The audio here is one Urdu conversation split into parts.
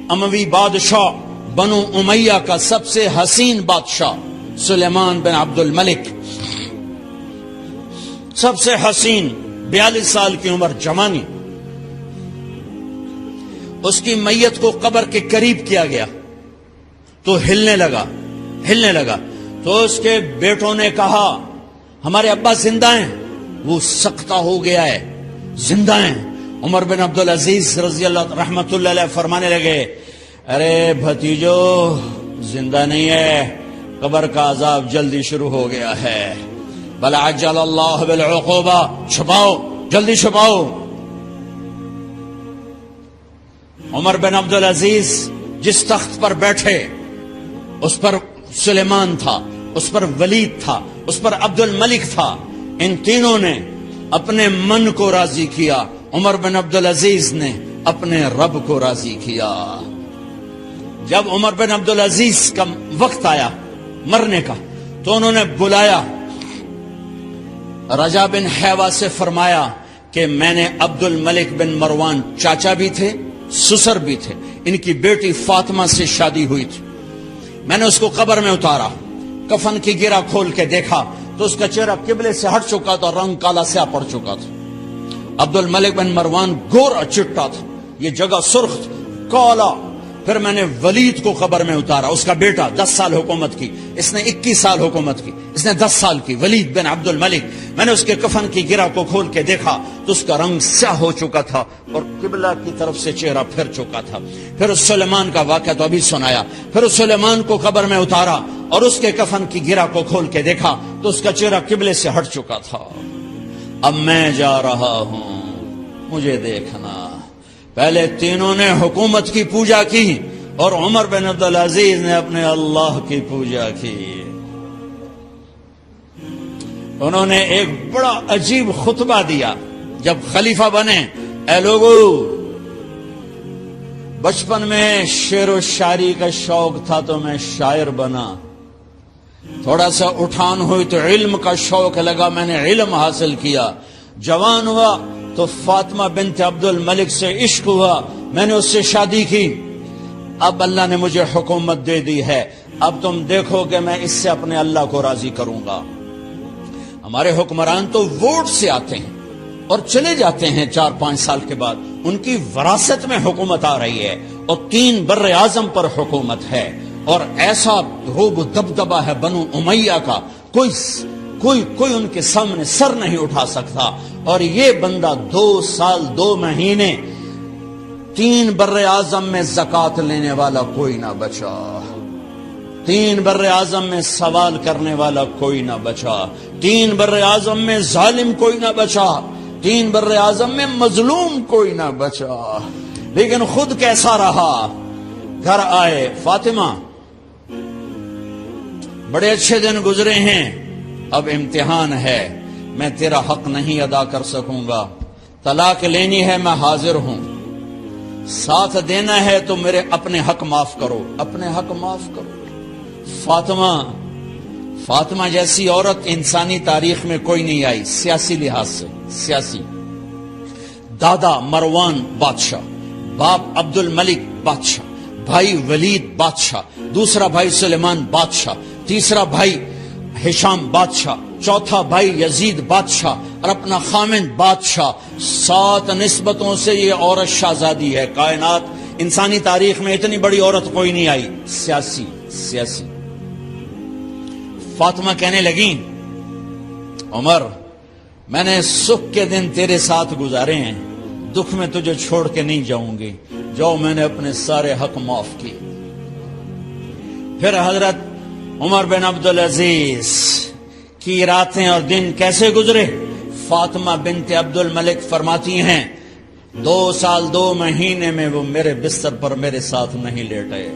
اموی بادشاہ بنو امیہ کا سب سے حسین بادشاہ سلیمان بن عبد الملک، سب سے حسین، 42 سال کی عمر، جوانی، اس کی میت کو قبر کے قریب کیا گیا تو ہلنے لگا تو اس کے بیٹوں نے کہا ہمارے ابا زندہ ہیں، وہ سکتہ ہو گیا ہے، زندہ ہیں۔ عمر بن عبدالعزیز رضی اللہ رحمت اللہ علیہ فرمانے لگے ارے بھتیجو زندہ نہیں ہے، قبر کا عذاب جلدی شروع ہو گیا ہے، بل عجل اللہ بالعقوبہ، چھپاؤ، جلدی چھپاؤ۔ عمر بن عبدالعزیز جس تخت پر بیٹھے اس پر سلیمان تھا، اس پر ولید تھا، اس پر عبد الملک تھا، ان تینوں نے اپنے من کو راضی کیا، عمر بن عبدالعزیز نے اپنے رب کو راضی کیا۔ جب عمر بن عبدالعزیز کا وقت آیا مرنے کا تو انہوں نے بلایا رجا بن حیوہ سے، فرمایا کہ میں نے عبد الملک بن مروان، چاچا بھی تھے سسر بھی تھے، ان کی بیٹی فاطمہ سے شادی ہوئی تھی، میں نے اس کو قبر میں اتارا، کفن کی گرہ کھول کے دیکھا تو اس کا چہرہ قبلے سے ہٹ چکا تھا، رنگ کالا سیاہ پڑ چکا تھا۔ عبد الملک بن مروان گورا چٹا تھا، یہ جگہ سرخ تھی، کالا۔ پھر میں نے ولید کو قبر میں اتارا، اس کا بیٹا 10 سال حکومت کی، اس نے 21 سال حکومت کی، اس نے 10 سال کی، ولید بن عبد الملک۔ میں نے اس کے کفن کی گرہ کو کھول کے دیکھا تو اس کا رنگ سیاہ ہو چکا تھا اور قبلہ کی طرف سے چہرہ پھر چکا تھا۔ پھر اس سلیمان کا واقعہ تو ابھی سنایا، پھر اس سلیمان کو قبر میں اتارا اور اس کے کفن کی گرہ کو کھول کے دیکھا تو اس کا چہرہ قبلے سے ہٹ چکا تھا۔ اب میں جا رہا ہوں، مجھے دیکھنا۔ پہلے تینوں نے حکومت کی پوجا کی اور عمر بن عبدالعزیز نے اپنے اللہ کی پوجا کی۔ انہوں نے ایک بڑا عجیب خطبہ دیا جب خلیفہ بنے، اے لوگو، بچپن میں شعر و شاعری کا شوق تھا تو میں شاعر بنا، تھوڑا سا اٹھان ہوئی تو علم کا شوق لگا، میں نے علم حاصل کیا، جوان ہوا تو فاطمہ بنت عبد الملک سے عشق ہوا، میں نے اس سے شادی کی، اب اللہ نے مجھے حکومت دے دی ہے، اب تم دیکھو کہ میں اس سے اپنے اللہ کو راضی کروں گا۔ ہمارے حکمران تو ووٹ سے آتے ہیں اور چلے جاتے ہیں 4-5 سال کے بعد، ان کی وراثت میں حکومت آ رہی ہے اور 3 بر اعظم پر حکومت ہے، اور ایسا روب و دبدبہ ہے بنو امیہ کا، کوئی ان کے سامنے سر نہیں اٹھا سکتا۔ اور یہ بندہ 2 سال 2 مہینے 3 بر اعظم میں زکوٰۃ لینے والا کوئی نہ بچا، 3 بر اعظم میں سوال کرنے والا کوئی نہ بچا، 3 بر اعظم میں ظالم کوئی نہ بچا، 3 بر اعظم میں مظلوم کوئی نہ بچا۔ لیکن خود کیسا رہا؟ گھر آئے، فاطمہ بڑے اچھے دن گزرے ہیں، اب امتحان ہے، میں تیرا حق نہیں ادا کر سکوں گا، طلاق لینی ہے میں حاضر ہوں، ساتھ دینا ہے تو میرے اپنے حق معاف کرو، اپنے حق معاف کرو۔ فاطمہ جیسی عورت انسانی تاریخ میں کوئی نہیں آئی، سیاسی لحاظ سے، سیاسی، دادا مروان بادشاہ، باپ عبد الملک بادشاہ، بھائی ولید بادشاہ، دوسرا بھائی سلیمان بادشاہ، تیسرا بھائی ہشام بادشاہ، چوتھا بھائی یزید بادشاہ اور اپنا خامند بادشاہ، 7 نسبتوں سے یہ عورت شہزادی ہے۔ کائنات انسانی تاریخ میں اتنی بڑی عورت کوئی نہیں آئی، سیاسی۔ فاطمہ کہنے لگیں عمر، میں نے سکھ کے دن تیرے ساتھ گزارے ہیں، دکھ میں تجھے چھوڑ کے نہیں جاؤں گی، جو میں نے اپنے سارے حق معاف کیے۔ پھر حضرت عمر بن عبدالعزیز کی راتیں اور دن کیسے گزرے؟ فاطمہ بنت عبد الملک فرماتی ہیں 2 سال 2 مہینے میں وہ میرے بستر پر میرے ساتھ نہیں لیٹے،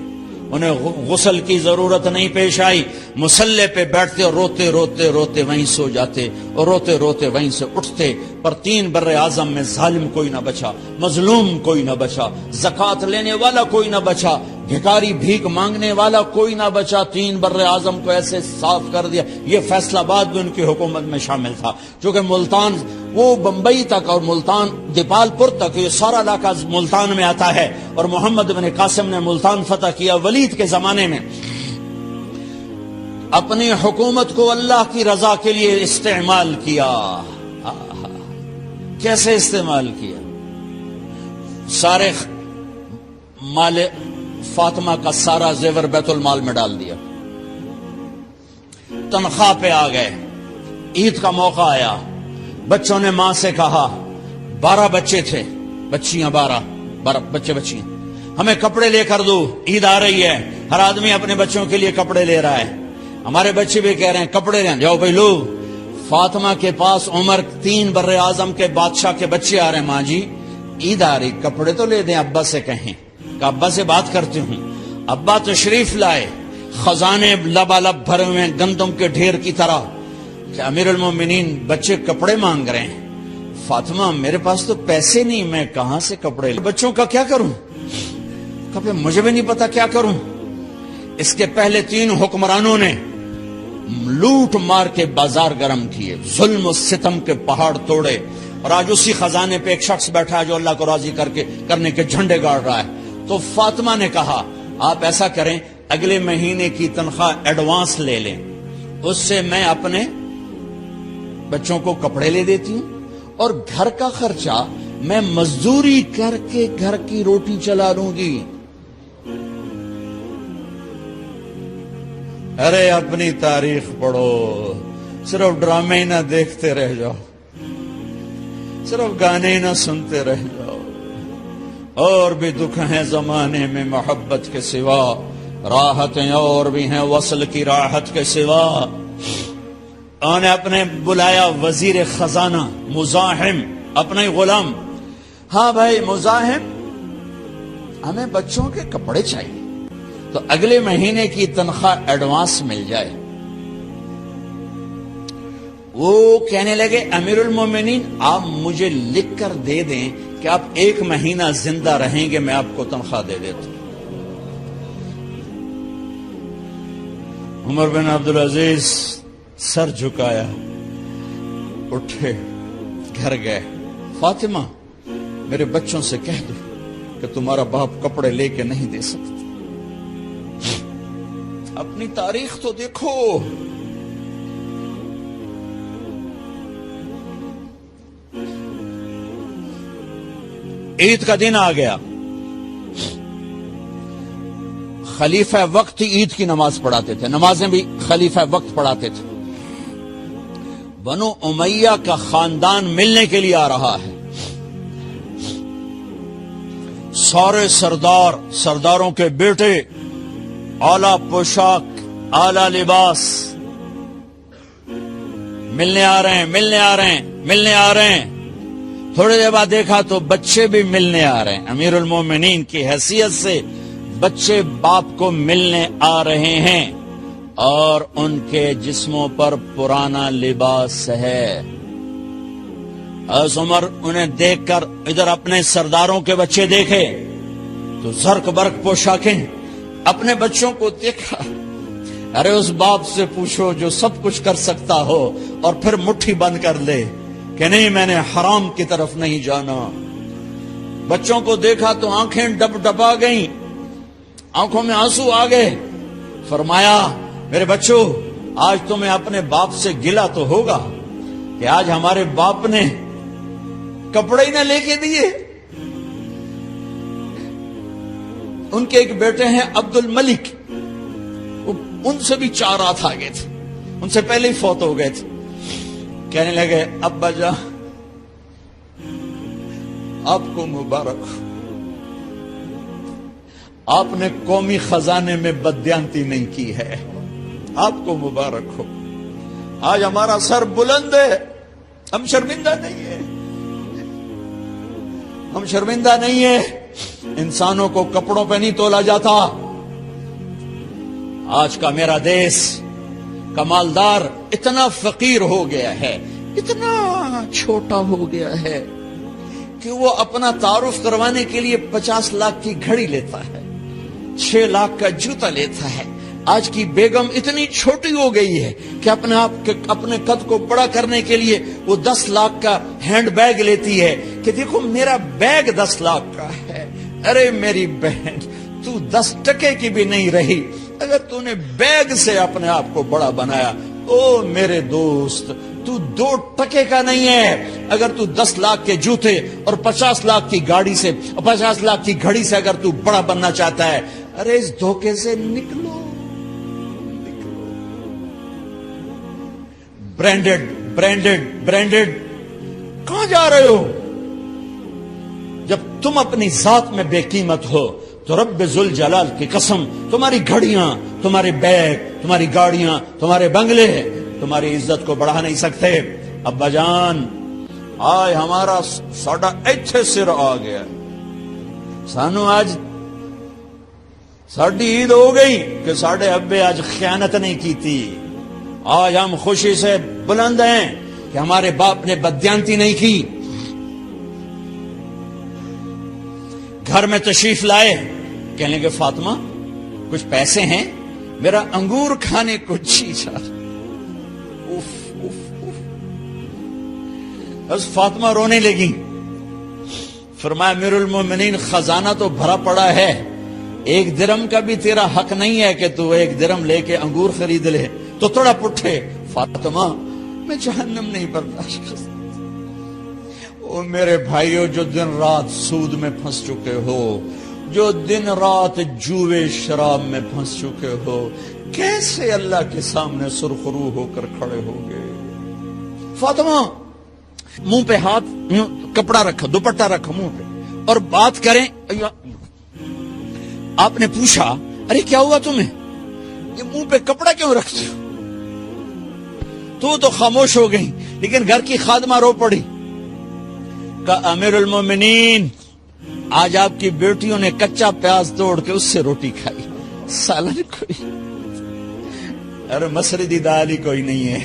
انہیں غسل کی ضرورت نہیں پیش آئی، مصلے پہ بیٹھتے اور روتے روتے وہیں سو جاتے اور روتے روتے وہیں سے اٹھتے، پر 3 بر اعظم میں ظالم کوئی نہ بچا، مظلوم کوئی نہ بچا، زکوٰۃ لینے والا کوئی نہ بچا، بھکاری بھیک مانگنے والا کوئی نہ بچا۔ 3 بر اعظم کو ایسے صاف کر دیا۔ یہ فیصل آباد بھی ان کی حکومت میں شامل تھا، چونکہ ملتان وہ بمبئی تک اور ملتان دیپال پور تک یہ سارا علاقہ ملتان میں آتا ہے، اور محمد بن قاسم نے ملتان فتح کیا ولید کے زمانے میں۔ اپنی حکومت کو اللہ کی رضا کے لیے استعمال کیا۔ کیسے استعمال کیا؟ سارے مال فاطمہ کا سارا زیور بیت المال میں ڈال دیا، تنخواہ پہ آ گئے، عید کا موقع آیا، بچوں نے ماں سے کہا، 12 بچے تھے، بچیاں 12 بچے بچیاں، ہمیں کپڑے لے کر دو، عید آ رہی ہے، ہر آدمی اپنے بچوں کے لیے کپڑے لے رہا ہے۔ ہمارے بچے بھی کہہ رہے ہیں کپڑے لیں، جاؤ بھائی لو۔ فاطمہ کے پاس عمر 3 بر اعظم کے بادشاہ کے بچے آ رہے ہیں، ماں جی عید آ رہی، کپڑے تو لے دیں، ابا سے کہیں کہ ابا سے بات کرتی ہوں۔ ابا تشریف لائے، خزانے لبالب بھرے ہوئے گندم کے ڈھیر کی طرح، کہ امیر المومنین بچے کپڑے مانگ رہے ہیں۔ فاطمہ میرے پاس تو پیسے نہیں، میں کہاں سے کپڑے لوں، بچوں کا کیا کروں؟ کبھی مجھے بھی نہیں پتا کیا کروں۔ اس کے پہلے 3 حکمرانوں نے لوٹ مار کے بازار گرم کیے، ظلم و ستم کے پہاڑ توڑے، اور آج اسی خزانے پہ ایک شخص بیٹھا ہے جو اللہ کو راضی کرنے کے جھنڈے گاڑ رہا ہے۔ تو فاطمہ نے کہا آپ ایسا کریں، اگلے مہینے کی تنخواہ ایڈوانس لے لیں، اس سے میں اپنے بچوں کو کپڑے لے دیتی ہوں، اور گھر کا خرچہ میں مزدوری کر کے گھر کی روٹی چلا لوں گی۔ ارے اپنی تاریخ پڑھو، صرف ڈرامے ہی نہ دیکھتے رہ جاؤ، صرف گانے ہی نہ سنتے رہ جاؤ۔ اور بھی دکھ ہیں زمانے میں محبت کے سوا، راحتیں اور بھی ہیں وصل کی راحت کے سوا۔ انہوں نے اپنے بلایا وزیر خزانہ مزاحم، اپنا ہی غلام، ہاں بھائی مزاحم ہمیں بچوں کے کپڑے چاہیے، تو اگلے مہینے کی تنخواہ ایڈوانس مل جائے۔ وہ کہنے لگے امیر المومنین آپ مجھے لکھ کر دے دیں کہ آپ 1 مہینہ زندہ رہیں گے، میں آپ کو تنخواہ دے دیتا ہوں۔ عمر بن عبدالعزیز سر جھکایا، اٹھے، گھر گئے، فاطمہ میرے بچوں سے کہہ دو کہ تمہارا باپ کپڑے لے کے نہیں دے سکتا۔ اپنی تاریخ تو دیکھو، عید کا دن آ گیا، خلیفہ وقت عید کی نماز پڑھاتے تھے، نمازیں بھی خلیفہ وقت پڑھاتے تھے۔ بنو امیہ کا خاندان ملنے کے لیے آ رہا ہے، سارے سرداروں کے بیٹے، اعلیٰ پوشاک، اعلیٰ لباس، ملنے آ رہے ہیں۔ تھوڑی دیر بعد دیکھا تو بچے بھی ملنے آ رہے ہیں، امیر المومنین کی حیثیت سے بچے باپ کو ملنے آ رہے ہیں، اور ان کے جسموں پر پرانا لباس ہے۔ حضرت عمر انہیں دیکھ کر ادھر اپنے سرداروں کے بچے دیکھے تو زرق برق پوشاکیں، اپنے بچوں کو دیکھا۔ ارے اس باپ سے پوچھو جو سب کچھ کر سکتا ہو اور پھر مٹھی بند کر لے کہ نہیں میں نے حرام کی طرف نہیں جانا۔ بچوں کو دیکھا تو آنکھیں ڈبا گئیں، آنکھوں میں آنسو آ گئے۔ فرمایا میرے بچوں آج تمہیں اپنے باپ سے گلہ تو ہوگا کہ آج ہمارے باپ نے کپڑے ہی نہ لے کے دیے۔ ان کے ایک بیٹے ہیں عبد الملک، ان سے بھی 4 رات آگے تھے، ان سے پہلے ہی فوت ہو گئے تھے۔ کہنے لگے ابا جان آپ کو مبارک ہو، آپ نے قومی خزانے میں بددیانتی نہیں کی ہے، آپ کو مبارک ہو۔ آج ہمارا سر بلند ہے، ہم شرمندہ نہیں ہیں، ہم شرمندہ نہیں ہیں۔ انسانوں کو کپڑوں پہ نہیں تولا جاتا۔ آج کا میرا دیش کا مالدار اتنا فقیر ہو گیا ہے اتنا چھوٹا ہو گیا ہے کہ وہ اپنا تعارف کروانے کے لیے 50 لاکھ کی گھڑی لیتا ہے، 6 لاکھ کا جوتا لیتا ہے۔ آج کی بیگم اتنی چھوٹی ہو گئی ہے کہ اپنے قد کو بڑا کرنے کے لیے وہ 10 لاکھ کا ہینڈ بیگ لیتی ہے کہ دیکھو میرا بیگ 10 لاکھ کا ہے۔ ارے میری بہن، تو 10 ٹکے کی بھی نہیں رہی اگر تو نے بیگ سے اپنے آپ کو بڑا بنایا۔ او میرے دوست، تو 2 ٹکے کا نہیں ہے اگر تو 10 لاکھ کے جوتے اور 50 لاکھ کی گاڑی سے، 50 لاکھ کی گھڑی سے اگر تو بڑا بننا چاہتا ہے۔ ارے اس دھوکے سے نکلو۔ برینڈڈ کہاں جا رہے ہو؟ جب تم اپنی ذات میں بے قیمت ہو تو رب ذوالجلال کی قسم، تمہاری گھڑیاں، تمہارے بیگ، تمہاری گاڑیاں، تمہارے بنگلے تمہاری عزت کو بڑھا نہیں سکتے۔ ابا جان، آج ہمارا ساڈا ایتھے سر آ گیا، سانو آج ساڈی عید ہو گئی کہ ساڈے ابے آج خیانت نہیں کی تھی۔ آج ہم خوشی سے بلند ہیں کہ ہمارے باپ نے بددیانتی نہیں کی۔ گھر میں تشریف لائے، کہنے کہ فاطمہ کچھ پیسے ہیں، میرا انگور کھانے کو جی چاہ۔ بس فاطمہ رونے لگی۔ فرمایا امیر المومنین، خزانہ تو بھرا پڑا ہے، 1 درم کا بھی تیرا حق نہیں ہے کہ تو 1 درم لے کے انگور خرید لے۔ تو تھوڑا پٹھے، فاطمہ میں جہنم نہیں برداشت کرتا۔ او میرے بھائیو، جو دن رات سود میں پھنس چکے ہو، جو دن رات جوے شراب میں پھنس چکے ہو، کیسے اللہ کے سامنے سرخرو ہو کر کھڑے ہو گئے؟ فاطمہ منہ پہ ہاتھ، کپڑا رکھا، دوپٹہ رکھا منہ پہ اور بات کریں۔ آپ نے پوچھا ارے کیا ہوا تمہیں، یہ منہ پہ کپڑا کیوں رکھتے ہو؟ تو خاموش ہو گئی، لیکن گھر کی خادمہ رو پڑی۔ کہا امیر المومنین، آج آپ کی بیٹیوں نے کچا پیاز توڑ کے اس سے روٹی کھائی، سالن کوئی، ارے مسری دی دال ہی کوئی نہیں ہے،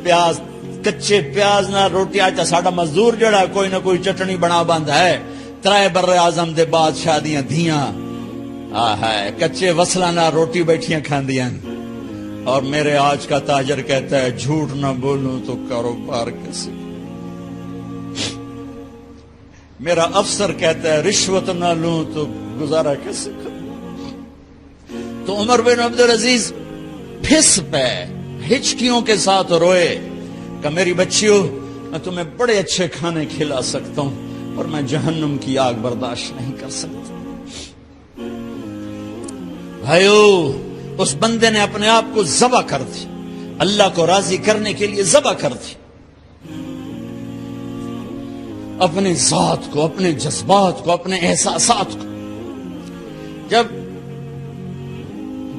پیاز، کچے پیاز نہ روٹی۔ آج ساڈا مزدور جڑا کوئی نہ کوئی چٹنی بنا بند ہے، 3 بر اعظم دے بعد شادیاں دھیاں، کچے وصلہ نہ روٹی بیٹھیاں کھاندیاں۔ اور میرے آج کا تاجر کہتا ہے جھوٹ نہ بولوں تو کاروبار کیسے، میرا افسر کہتا ہے رشوت نہ لوں تو گزارا کیسے کروں۔ تو عمر بن عبدالعزیز پھس پہ ہچکیوں کے ساتھ روئے کہ میری بچیوں، میں تمہیں بڑے اچھے کھانے کھلا سکتا ہوں اور میں جہنم کی آگ برداشت نہیں کر سکتا۔ بھائیو، اس بندے نے اپنے آپ کو ذبح کر دی، اللہ کو راضی کرنے کے لیے ذبح کر دی، اپنے ذات کو، اپنے جذبات کو، اپنے احساسات کو۔ جب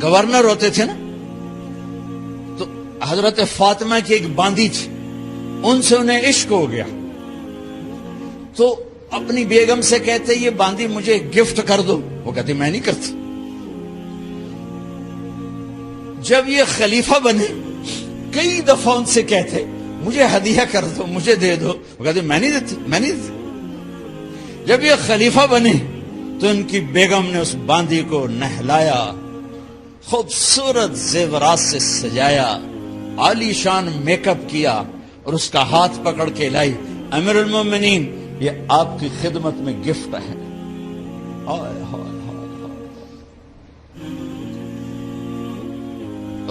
گورنر ہوتے تھے نا تو حضرت فاطمہ کی ایک باندی تھی، ان سے انہیں عشق ہو گیا تو اپنی بیگم سے کہتے یہ باندی مجھے گفٹ کر دو، وہ کہتے میں نہیں کرتی۔ جب یہ خلیفہ بنے کئی دفعہ ان سے کہتے مجھے ہدیہ کر دو، مجھے دے دو، وہ کہتے میں نہیں دیتی، میں نہیں دیتی۔ جب یہ خلیفہ بنے تو ان کی بیگم نے اس باندی کو نہلایا، خوبصورت زیورات سے سجایا، عالی شان میک اپ کیا اور اس کا ہاتھ پکڑ کے لائی، امیر المومنین یہ آپ کی خدمت میں گفٹ ہے۔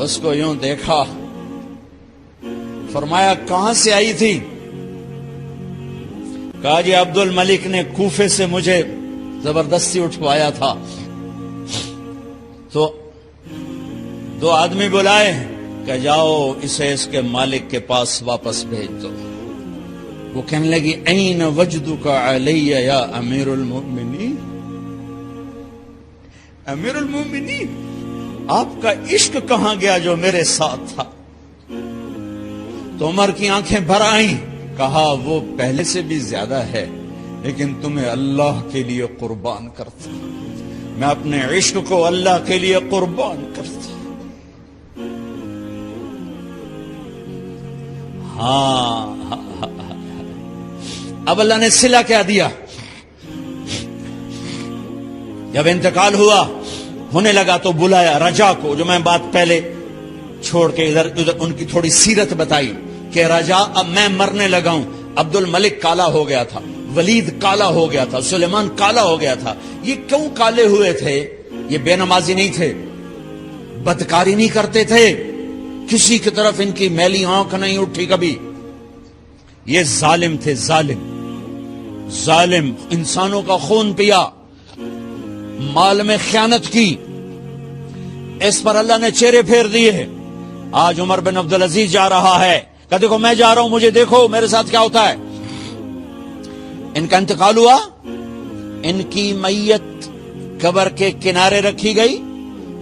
اس کو یوں دیکھا، فرمایا کہاں سے آئی تھی؟ کہا جی عبد الملک نے کوفے سے مجھے زبردستی اٹھوایا تھا۔ تو 2 آدمی بلائے کہ جاؤ اسے اس کے مالک کے پاس واپس بھیج دو۔ وہ کہنے لگی این وجدک علی یا امیر المؤمنین، امیر المؤمنین آپ کا عشق کہاں گیا جو میرے ساتھ تھا؟ تو عمر کی آنکھیں بھر آئیں، کہا وہ پہلے سے بھی زیادہ ہے، لیکن تمہیں اللہ کے لیے قربان کرتا، میں اپنے عشق کو اللہ کے لیے قربان کرتا۔ ہاں اب اللہ نے صلہ کیا دیا؟ جب انتقال ہونے لگا تو بلایا رجا کو، جو میں بات پہلے چھوڑ کے ادھر ان کی تھوڑی سیرت بتائی کہ رجا اب میں مرنے لگا ہوں۔ عبد الملک کالا ہو گیا تھا، ولید کالا ہو گیا تھا، سلیمان کالا ہو گیا تھا۔ یہ کیوں کالے ہوئے تھے؟ یہ بے نمازی نہیں تھے، بدکاری نہیں کرتے تھے، کسی کی طرف ان کی میلی آنکھ نہیں اٹھی کبھی۔ یہ ظالم تھے، ظالم انسانوں کا خون پیا، مال میں خیانت کی، اس پر اللہ نے چہرے پھیر دیے۔ آج عمر بن عبدالعزیز جا رہا ہے کہ دیکھو میں جا رہا ہوں، مجھے دیکھو میرے ساتھ کیا ہوتا ہے۔ ان کا انتقال ہوا، ان کی میت قبر کے کنارے رکھی گئی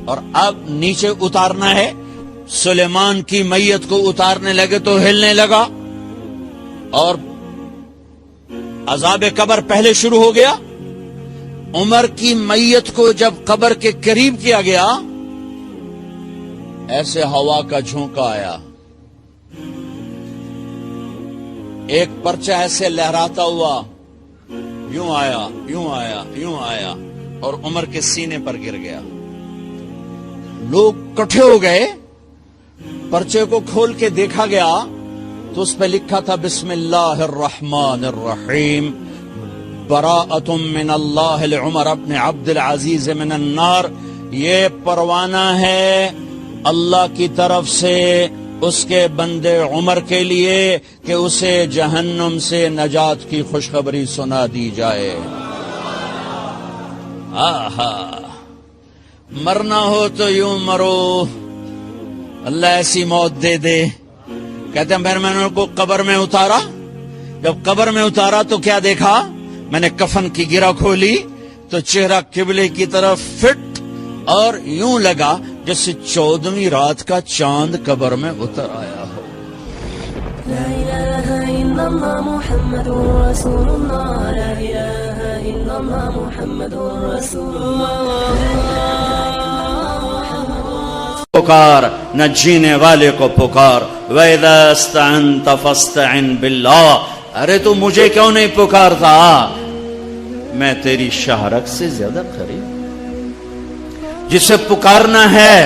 اور اب نیچے اتارنا ہے۔ سلیمان کی میت کو اتارنے لگے تو ہلنے لگا اور عذاب قبر پہلے شروع ہو گیا۔ عمر کی میت کو جب قبر کے قریب کیا گیا، ایسے ہوا کا جھونکا آیا، ایک پرچہ ایسے لہراتا ہوا یوں آیا، یوں آیا، یوں آیا اور عمر کے سینے پر گر گیا۔ لوگ کٹھے ہو گئے، پرچے کو کھول کے دیکھا گیا تو اس پہ لکھا تھا بسم اللہ الرحمن الرحیم، براءۃ من اللہ لعمر بن عبد العزیز من النار۔ یہ پروانہ ہے اللہ کی طرف سے اس کے بندے عمر کے لیے کہ اسے جہنم سے نجات کی خوشخبری سنا دی جائے۔ آہا، مرنا ہو تو یوں مرو، اللہ ایسی موت دے دے۔ کہتے ہیں پھر میں نے ان کو قبر میں اتارا، جب قبر میں اتارا تو کیا دیکھا؟ میں نے کفن کی گرہ کھولی تو چہرہ قبلے کی طرف فٹ اور یوں لگا جیسے 14ویں رات کا چاند قبر میں اتر آیا ہو۔ لا الہ الا اللہ محمد رسول اللہ، لا الہ الا اللہ محمد رسول اللہ۔ پکار نہ جینے والے کو پکار، وَإِذَا اسْتَعَنْتَ فَاسْتَعِنْ بِاللَّهِ۔ ارے تو مجھے کیوں نہیں پکارتا؟ میں تیری شہرک سے زیادہ قریب۔ جسے پکارنا ہے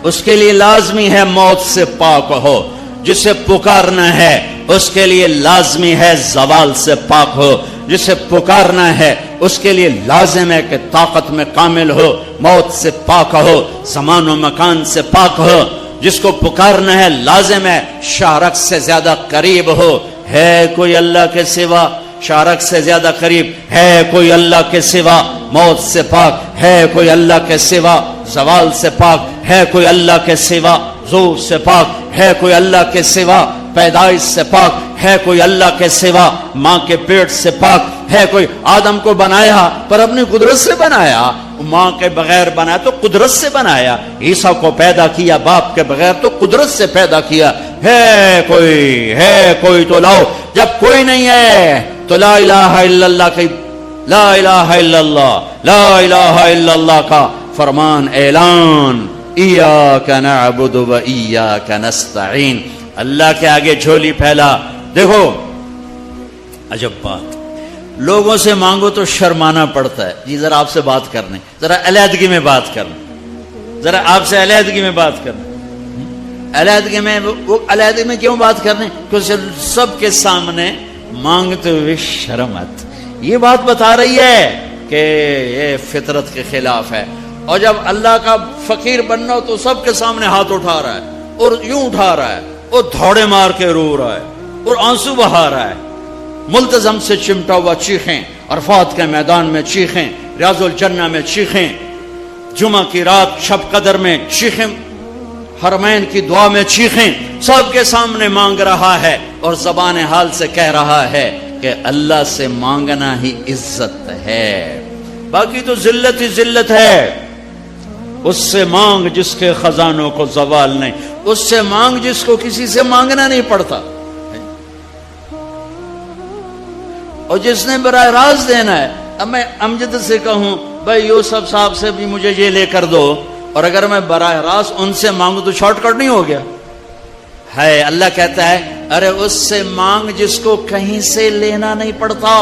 اس کے لیے لازمی ہے موت سے پاک ہو، جسے پکارنا ہے اس کے لیے لازمی ہے زوال سے پاک ہو، جسے پکارنا ہے اس کے لیے لازم ہے کہ طاقت میں کامل ہو، موت سے پاک ہو، زمان و مکان سے پاک ہو۔ جس کو پکارنا ہے لازم ہے شارک سے زیادہ قریب ہو۔ ہے کوئی اللہ کے سوا شارک سے زیادہ قریب؟ ہے کوئی اللہ کے سوا موت سے پاک؟ ہے کوئی اللہ کے سوا زوال سے پاک؟ ہے کوئی اللہ کے سوا زور سے پاک؟ ہے کوئی اللہ کے سوا پیدائش سے پاک؟ ہے کوئی اللہ کے سوا ماں کے پیٹ سے پاک؟ ہے کوئی؟ آدم کو بنایا پر اپنی قدرت سے بنایا، ماں کے بغیر بنایا تو قدرت سے بنایا۔ عیسیٰ کو پیدا کیا باپ کے بغیر تو قدرت سے پیدا کیا۔ ہے کوئی تو لاؤ، جب کوئی نہیں ہے تو لا الہ الا اللہ کی، لا الہ الا اللہ، لا الہ الا اللہ کا فرمان اعلان، ایاک نعبد و ایاک نستعین۔ اللہ کے آگے جھولی پھیلا۔ دیکھو عجب بات، لوگوں سے مانگو تو شرمانا پڑتا ہے۔ جی ذرا آپ سے بات کرنے، ذرا علیحدگی میں بات کرنا، ذرا آپ سے علیحدگی میں بات کرنا۔ علیحدگی میں وہ علیحدگی میں کیوں بات کرنے؟ کیونکہ سب کے سامنے مانگتے ہوئے شرم آتی۔ یہ بات بتا رہی ہے کہ یہ فطرت کے خلاف ہے۔ اور جب اللہ کا فقیر بننا ہو تو سب کے سامنے ہاتھ اٹھا رہا ہے اور یوں اٹھا رہا ہے اور دھوڑے مار کے رو رہا ہے اور آنسو بہا رہا ہے۔ ملتزم سے چمٹا ہوا چیخیں، عرفات کے میدان میں چیخیں، ریاض الجنہ میں چیخیں، جمعہ کی رات شب قدر میں چیخیں، حرمین کی دعا میں چیخیں، سب کے سامنے مانگ رہا ہے اور زبان حال سے کہہ رہا ہے کہ اللہ سے مانگنا ہی عزت ہے، باقی تو ذلت ہی ذلت ہے۔ اس سے مانگ جس کے خزانوں کو زوال نہیں، اس سے مانگ جس کو کسی سے مانگنا نہیں پڑتا، اور جس نے براہ راست دینا ہے۔ اب میں امجد سے کہوں بھائی یوسف صاحب سے بھی مجھے یہ لے کر دو، اور اگر میں براہ راست ان سے مانگوں تو شارٹ کٹ نہیں ہو گیا؟ ہے. اللہ کہتا ہے ارے اس سے مانگ جس کو کہیں سے لینا نہیں پڑتا.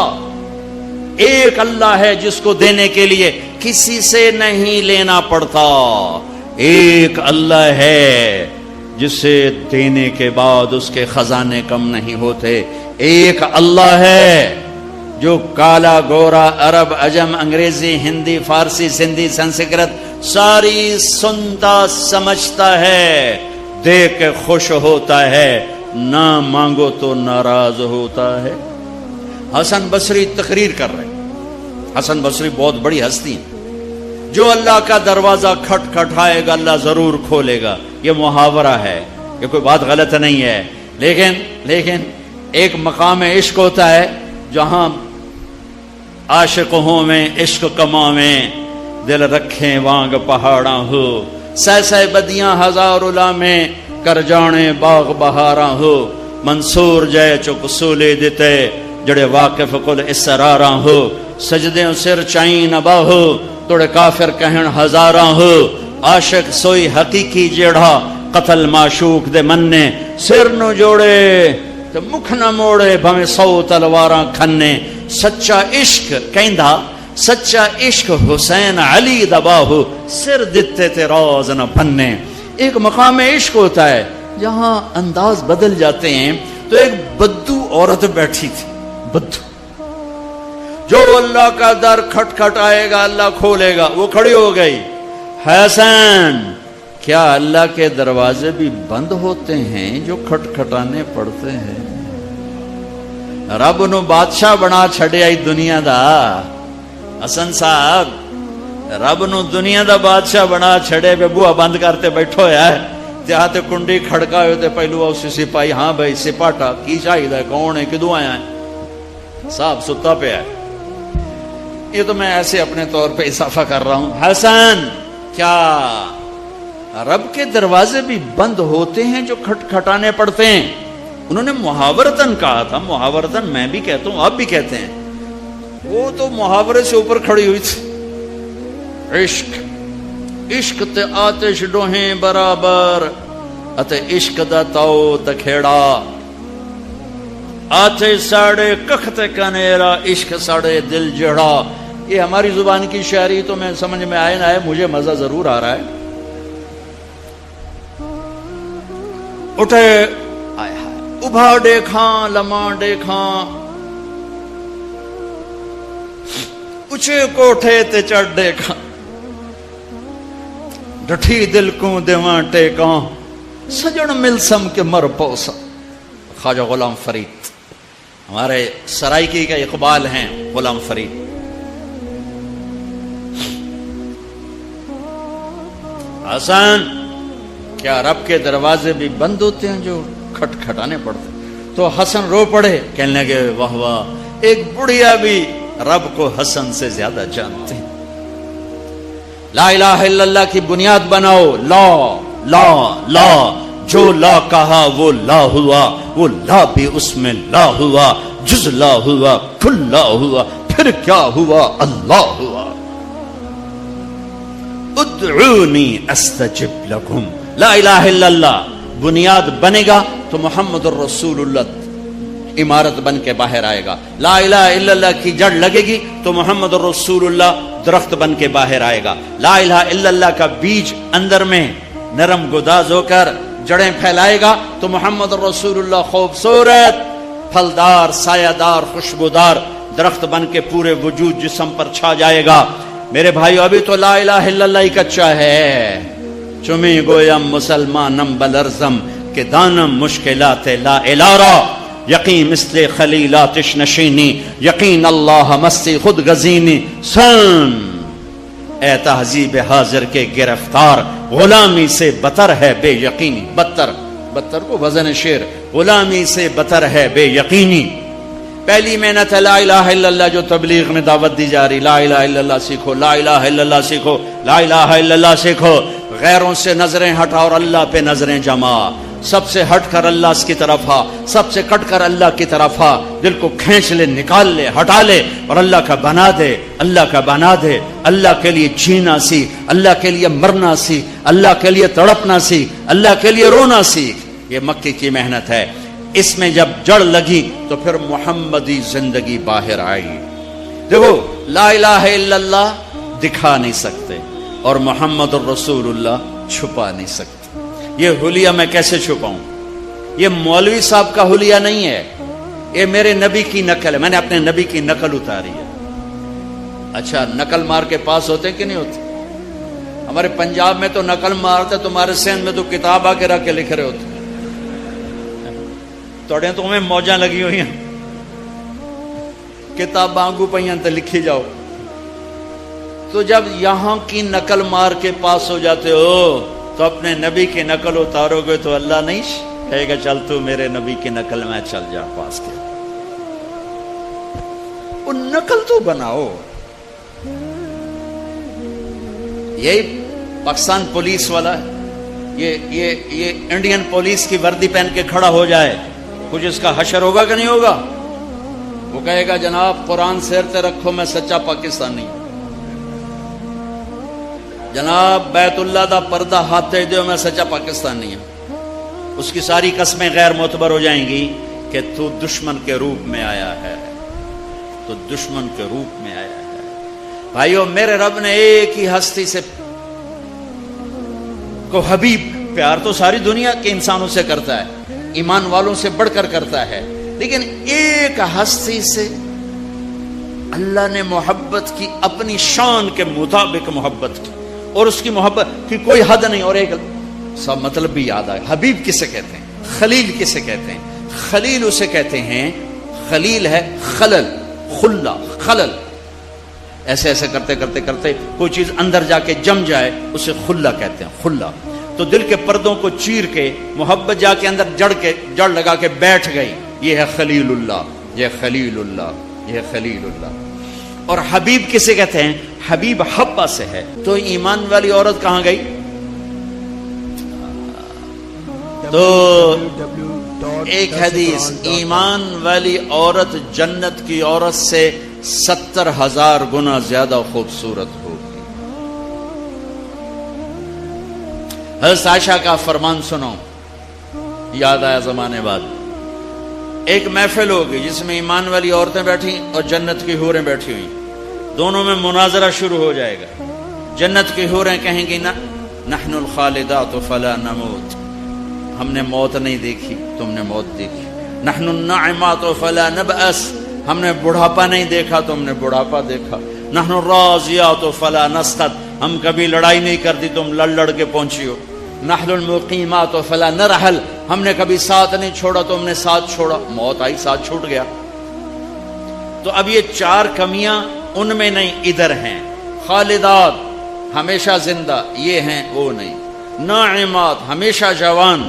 ایک اللہ ہے جس کو دینے کے لیے کسی سے نہیں لینا پڑتا. ایک اللہ ہے جسے دینے کے بعد اس کے خزانے کم نہیں ہوتے. ایک اللہ ہے جو کالا گورا عرب عجم انگریزی ہندی فارسی سندھی سنسکرت ساری سنتا سمجھتا ہے, دیکھ کے خوش ہوتا ہے, نہ مانگو تو ناراض ہوتا ہے. حسن بصری تقریر کر رہے. حسن بصری بہت بڑی ہستی ہیں. جو اللہ کا دروازہ کھٹ کھٹائے گا اللہ ضرور کھولے گا. یہ محاورہ ہے, یہ کوئی بات غلط نہیں ہے. لیکن ایک مقام عشق ہوتا ہے جہاں عاشق ہوں میں عشق کماویں, دل رکھیں وانگ پہاڑاں ہو, سہ بدیاں ہزار علامیں کر جانے باغ بہاراں ہو. منصور جے چک سولے دیتے جڑے واقف کل اسراراں ہو. سجدیں سر چائیں نبا ہو توڑے کافر کہن ہزاراں ہو. عاشق سوئی حقیقی جیڑا قتل معشوق دے مننے, سر نو جوڑے تو مکھ نہ موڑے بھویں 100 تلواراں کھنے. سچا عشق کہندا سچا عشق حسین علی دباہو, سر دتے تے روز نہ بننے. ایک مقام عشق ہوتا ہے جہاں انداز بدل جاتے ہیں. تو ایک بدو عورت بیٹھی تھی, بدو, جو اللہ کا در کھٹ کھٹ آئے گا اللہ کھولے گا. وہ کھڑی ہو گئی, حسین کیا اللہ کے دروازے بھی بند ہوتے ہیں جو کھٹ کھٹانے پڑتے ہیں؟ رب نو بادشاہ بنا چھڑے آئی دنیا دا. حسن صاحب رب نو دنیا دا بادشاہ بنا چھڑے پہ بوا بند کرتے بیٹھو ہے. تے کنڈی کھڑکا ہوئے تے پہلو اسی سپاہی, ہاں بھائی سپاٹا کی چاہیے, کون ہے, کدوں آیا ہے؟ صاحب ستا پہ ہے. یہ تو میں ایسے اپنے طور پہ اضافہ کر رہا ہوں. حسن کیا رب کے دروازے بھی بند ہوتے ہیں جو کھٹ کھٹانے پڑتے ہیں؟ انہوں نے محاورتن کہا تھا. محاورتن میں بھی کہتا ہوں, آپ بھی کہتے ہیں. وہ تو محاورے سے اوپر کھڑی ہوئی تھی. عشق تے آتش ڈوہیں برابر اتے عشق دا تاؤ تکھیڑا. آتش ساڑے کخت کنیرا عشق ساڑے دل جڑا. یہ ہماری زبان کی شاعری تو میں سمجھ میں آئے نہ آئے, مجھے مزہ ضرور آ رہا ہے. اٹھے ابھا دیکھاں لمحہ دیکھاں, اچھے کوٹھے تے چڑھ دیکھاں, ڈٹھی دل کو دیواں ٹیکاں, سجن ملسم کے مر پوسا. خواجہ غلام فرید ہمارے سرائکی کا اقبال ہیں. غلام فرید حسن کیا رب کے دروازے بھی بند ہوتے ہیں جو کھٹ کھٹانے پڑتے؟ تو حسن رو پڑے, کہنے لگے واہ واہ, ایک بڑھیا بھی رب کو حسن سے زیادہ جانتے ہیں. لا الہ الا اللہ کی بنیاد بناؤ. لا لا لا, جو لا کہا وہ لا ہوا, وہ لا بھی اس میں لا ہوا, جز لا ہوا, کل لا ہوا, پھر کیا ہوا, اللہ ہوا. ادعونی استجب لکم. لا الہ الا اللہ بنیاد بنے گا تو محمد الرسول اللہ عمارت بن کے باہر آئے گا. لا الہ الا اللہ کی جڑ لگے گی تو محمد الرسول اللہ درخت بن کے باہر آئے گا. لا الہ الا اللہ کا بیج اندر میں نرم گداز ہو کر جڑیں پھیلائے گا تو محمد الرسول اللہ خوبصورت پھلدار سایہ دار خوشبودار درخت بن کے پورے وجود جسم پر چھا جائے گا. میرے بھائیو ابھی تو لا الہ الا اللہ ہی کچا ہے. چمی گویم مسلمانم بلرزم کہ دانم مشکلات لا الارا, یقین مثل خلیلاتش نشینی, یقین اللہ مستی خود غزینی. سن اے تہذیب حاضر کے گرفتار, غلامی سے بتر ہے بے یقینی. بتر کو وزن شعر, غلامی سے بتر ہے بے یقینی. پہلی محنت ہے لا الہ الا اللہ جو تبلیغ میں دعوت دی جا رہی. لا الہ الا اللہ سیکھو, لا الہ الا اللہ سیکھو, لا الہ الا اللہ سیکھو. غیروں سے نظریں ہٹا اور اللہ پہ نظریں جما. سب سے ہٹ کر اللہ کی طرف آ, سب سے کٹ کر اللہ کی طرف آ. دل کو کھینچ لے, نکال لے, ہٹا لے اور اللہ کا بنا دے, اللہ کا بنا دے. اللہ کے لیے جینا سیکھ, اللہ کے لیے مرنا سیکھ, اللہ کے لیے تڑپنا سیکھ, اللہ کے لیے رونا سیکھ. یہ مکی کی محنت ہے. اس میں جب جڑ لگی تو پھر محمدی زندگی باہر آئی. دیکھو لا الہ الا اللہ دکھا نہیں سکتے اور محمد الرسول اللہ چھپا نہیں سکتے. یہ حلیہ میں کیسے چھپاؤں؟ یہ مولوی صاحب کا حلیہ نہیں ہے، یہ میرے نبی کی نقل ہے. میں نے اپنے نبی کی نقل اتاری ہے. اچھا نقل مار کے پاس ہوتے کہ نہیں ہوتے؟ ہمارے پنجاب میں تو نقل مارتے، تمہارے سندھ میں تو کتاب آ کے رکھ کے لکھ رہے ہوتے. توڑے تو ہمیں موجاں لگی ہوئی ہیں، کتاب آنگو پہیاں تو لکھی جاؤ. تو جب یہاں کی نقل مار کے پاس ہو جاتے ہو تو اپنے نبی کی نقل اتارو گے تو اللہ نہیں کہے گا چل تو میرے نبی کی نقل میں چل جا پاس کے. وہ نقل تو بناؤ. یہی پاکستان پولیس والا ہے، یہ انڈین پولیس کی وردی پہن کے کھڑا ہو جائے، کچھ اس کا حشر ہوگا کہ نہیں ہوگا؟ وہ کہے گا جناب قرآن سیر تے رکھو میں سچا پاکستانی. جناب بیت اللہ دا پردہ ہاتھ تے دیو میں سچا پاکستانی ہوں. اس کی ساری قسمیں غیر معتبر ہو جائیں گی کہ تو دشمن کے روپ میں آیا ہے، تو دشمن کے روپ میں آیا ہے. بھائیو میرے رب نے ایک ہی ہستی سے کو حبیب، پیار تو ساری دنیا کے انسانوں سے کرتا ہے، ایمان والوں سے بڑھ کر کرتا ہے، لیکن ایک ہستی سے اللہ نے محبت کی، اپنی شان کے مطابق محبت کی، اور اس کی محبت کی کوئی حد نہیں. اور ایک سب مطلب بھی یاد آئے، حبیب کسے کہتے ہیں؟ خلیل کسے کہتے ہیں؟ خلیل اسے کہتے ہیں، خلیل ہے خلل، خلا، خلل. ایسے ایسے کرتے کرتے کرتے کوئی چیز اندر جا کے جم جائے اسے خلا کہتے ہیں، خلا. تو دل کے پردوں کو چیر کے محبت جا کے اندر جڑ لگا کے بیٹھ گئی. یہ ہے خلیل اللہ، یہ خلیل اللہ، یہ خلیل اللہ. اور حبیب کسے کہتے ہیں؟ حبیب حبہ سے ہے. تو ایمان والی عورت کہاں گئی؟ تو ایک حدیث، ایمان والی عورت جنت کی عورت سے 70,000 گنا زیادہ خوبصورت ہوگی. حضرت عائشہ کا فرمان سنو، یاد آیا زمانے بعد. ایک محفل ہوگی جس میں ایمان والی عورتیں بیٹھی اور جنت کی حوریں بیٹھی ہوئی، دونوں میں مناظرہ شروع ہو جائے گا. جنت کی حوریں کہیں گی نا نحن الخالدات فلا نموت، ہم نے موت نہیں دیکھی، تم نے موت دیکھی. نحن الناعمات فلا نبأس، ہم نے بڑھاپا نہیں دیکھا، تم نے بڑھاپا دیکھا. نحن الراضیات فلا نسخط، ہم کبھی لڑائی نہیں کرتی، تم لڑ کے پہنچی ہو. نحن المقیمات فلا نرحل، ہم نے کبھی ساتھ نہیں چھوڑا، تم نے ساتھ چھوڑا. موت آئی ساتھ چھوٹ گیا. تو اب یہ 4 کمیاں ان میں نہیں، ادھر ہیں. خالدات ہمیشہ زندہ، یہ ہیں وہ نہیں. ناعمات ہمیشہ جوان،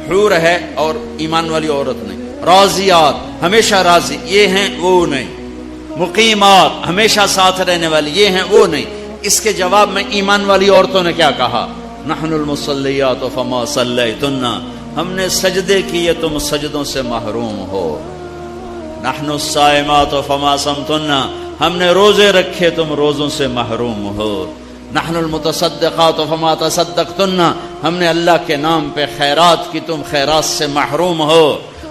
حور ہے اور ایمان والی عورت نہیں. راضیات ہمیشہ راضی، یہ ہیں وہ نہیں. مقیمات ہمیشہ ساتھ رہنے والی، یہ ہیں وہ نہیں. اس کے جواب میں ایمان والی عورتوں نے کیا کہا؟ نحن المصلیات فما صلیتن، ہم نے سجدے کیے تم سجدوں سے محروم ہو. نحن الصائمات فما صمتن، ہم نے روزے رکھے تم روزوں سے محروم ہو. نحن المتصدقات فما تصدقتن، ہم نے اللہ کے نام پہ خیرات کی تم خیرات سے محروم ہو.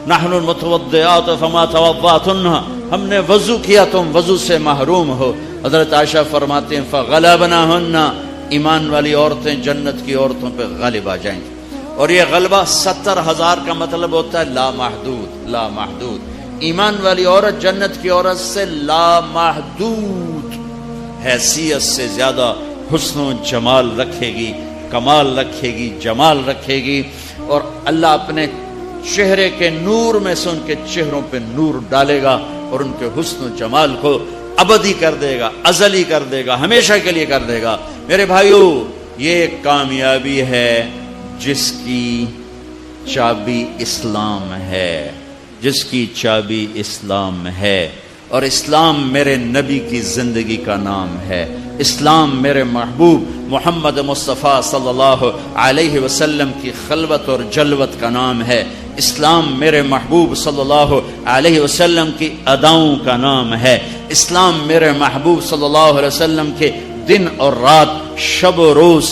نحن المتوضئات فما توضأتن، ہم نے وضو کیا تم وضو سے محروم ہو. حضرت عائشہ فرماتے ہیں فغلبناہن، ایمان والی عورتیں جنت کی عورتوں پہ غالب آ جائیں گی. اور یہ غلبہ 70,000 کا مطلب ہوتا ہے لامحدود، لامحدود. ایمان والی عورت جنت کی عورت سے لامحدود حیثیت سے زیادہ حسن و جمال رکھے گی، کمال رکھے گی، جمال رکھے گی. اور اللہ اپنے چہرے کے نور میں سے ان کے چہروں پہ نور ڈالے گا اور ان کے حسن و جمال کو ابدی کر دے گا، ازلی کر دے گا، ہمیشہ کے لیے کر دے گا. میرے بھائیو، یہ کامیابی ہے جس کی چابی اسلام ہے، جس کی چابی اسلام ہے. اور اسلام میرے نبی کی زندگی کا نام ہے. اسلام میرے محبوب محمد مصطفیٰ صلی اللہ علیہ وسلم کی خلوت اور جلوت کا نام ہے. اسلام میرے محبوب صلی اللہ علیہ وسلم کی اداؤں کا نام ہے. اسلام میرے محبوب صلی اللہ علیہ وسلم کے دن اور رات، شب و روز